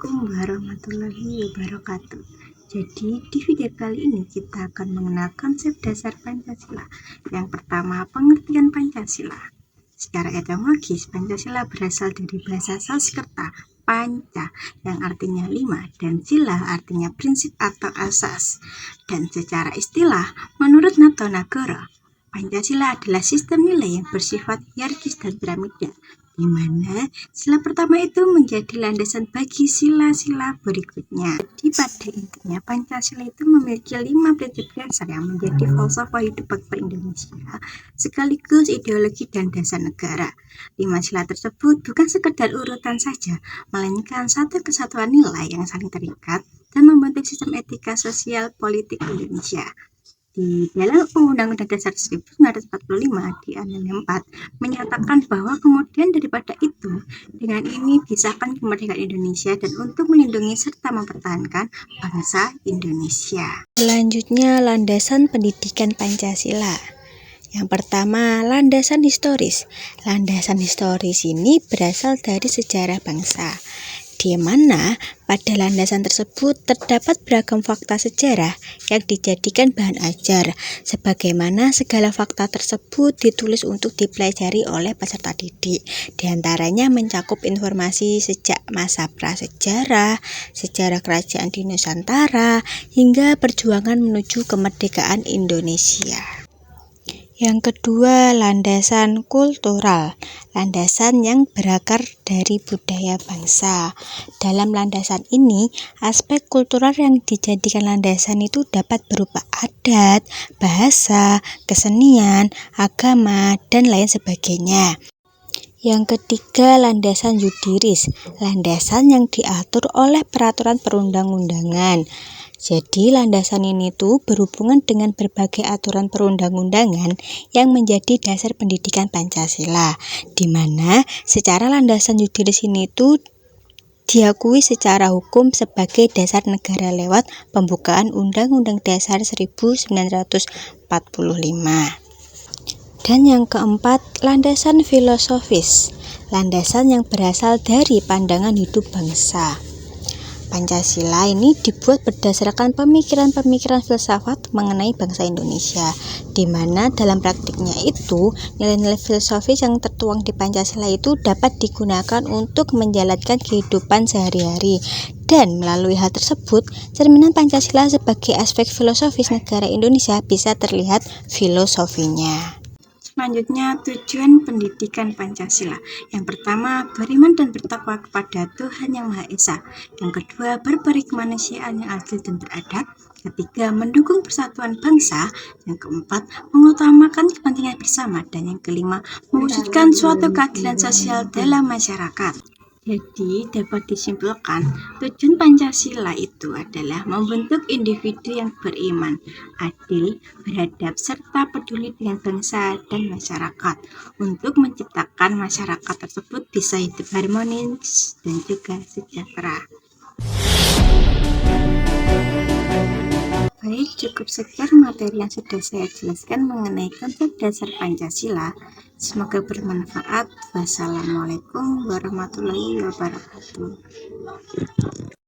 Assalamualaikum warahmatullahi wabarakatuh. Jadi di video kali ini kita akan mengenal konsep dasar Pancasila. Yang pertama, pengertian Pancasila. Secara etimologis, Pancasila berasal dari bahasa Sanskerta panca yang artinya 5 dan sila artinya prinsip atau asas. Dan secara istilah, menurut Nato Nagoro, Pancasila adalah sistem nilai yang bersifat hierarkis dan piramida, di mana sila pertama itu menjadi landasan bagi sila-sila berikutnya. Jadi pada intinya Pancasila itu memiliki 5 prinsip dasar yang menjadi falsafah hidup bangsa Indonesia sekaligus ideologi dan dasar negara. 5 sila tersebut bukan sekedar urutan saja, melainkan satu kesatuan nilai yang saling terikat dan membentuk sistem etika sosial politik Indonesia. Di dalam Undang-Undang Dasar 1945 di Anemen 4 menyatakan bahwa kemudian daripada itu, dengan ini disahkan kemerdekaan Indonesia dan untuk melindungi serta mempertahankan bangsa Indonesia. Selanjutnya, landasan pendidikan Pancasila. Yang pertama, landasan historis. Landasan historis ini berasal dari sejarah bangsa, di mana pada landasan tersebut terdapat beragam fakta sejarah yang dijadikan bahan ajar, sebagaimana segala fakta tersebut ditulis untuk dipelajari oleh peserta didik. Di antaranya mencakup informasi sejak masa prasejarah, sejarah kerajaan di Nusantara, hingga perjuangan menuju kemerdekaan Indonesia. Yang kedua, landasan kultural. Landasan yang berakar dari budaya bangsa. Dalam landasan ini, aspek kultural yang dijadikan landasan itu dapat berupa adat, bahasa, kesenian, agama, dan lain sebagainya. Yang ketiga, landasan yudiris. Landasan yang diatur oleh peraturan perundang-undangan. Jadi landasan ini tuh berhubungan dengan berbagai aturan perundang-undangan yang menjadi dasar pendidikan Pancasila, di mana secara landasan yudiris ini tuh diakui secara hukum sebagai dasar negara lewat pembukaan Undang-Undang Dasar 1945. Dan yang keempat, landasan filosofis. Landasan yang berasal dari pandangan hidup bangsa. Pancasila ini dibuat berdasarkan pemikiran-pemikiran filsafat mengenai bangsa Indonesia, di mana dalam praktiknya itu nilai-nilai filosofis yang tertuang di Pancasila itu dapat digunakan untuk menjalankan kehidupan sehari-hari. Dan melalui hal tersebut, cerminan Pancasila sebagai aspek filosofis negara Indonesia bisa terlihat filosofinya. Selanjutnya, tujuan pendidikan Pancasila. Yang pertama, beriman dan bertakwa kepada Tuhan Yang Maha Esa. Yang kedua, berberi kemanusiaan yang adil dan beradab. Ketiga, mendukung persatuan bangsa. Yang keempat, mengutamakan kepentingan bersama. Dan yang kelima, mewujudkan suatu keadilan sosial dalam masyarakat. Jadi dapat disimpulkan, tujuan Pancasila itu adalah membentuk individu yang beriman, adil, beradab, serta peduli dengan bangsa dan masyarakat untuk menciptakan masyarakat tersebut bisa hidup harmonis dan juga sejahtera. Baik, cukup sekian materi yang sudah saya jelaskan mengenai konsep dasar Pancasila. Semoga bermanfaat. Wassalamualaikum warahmatullahi wabarakatuh.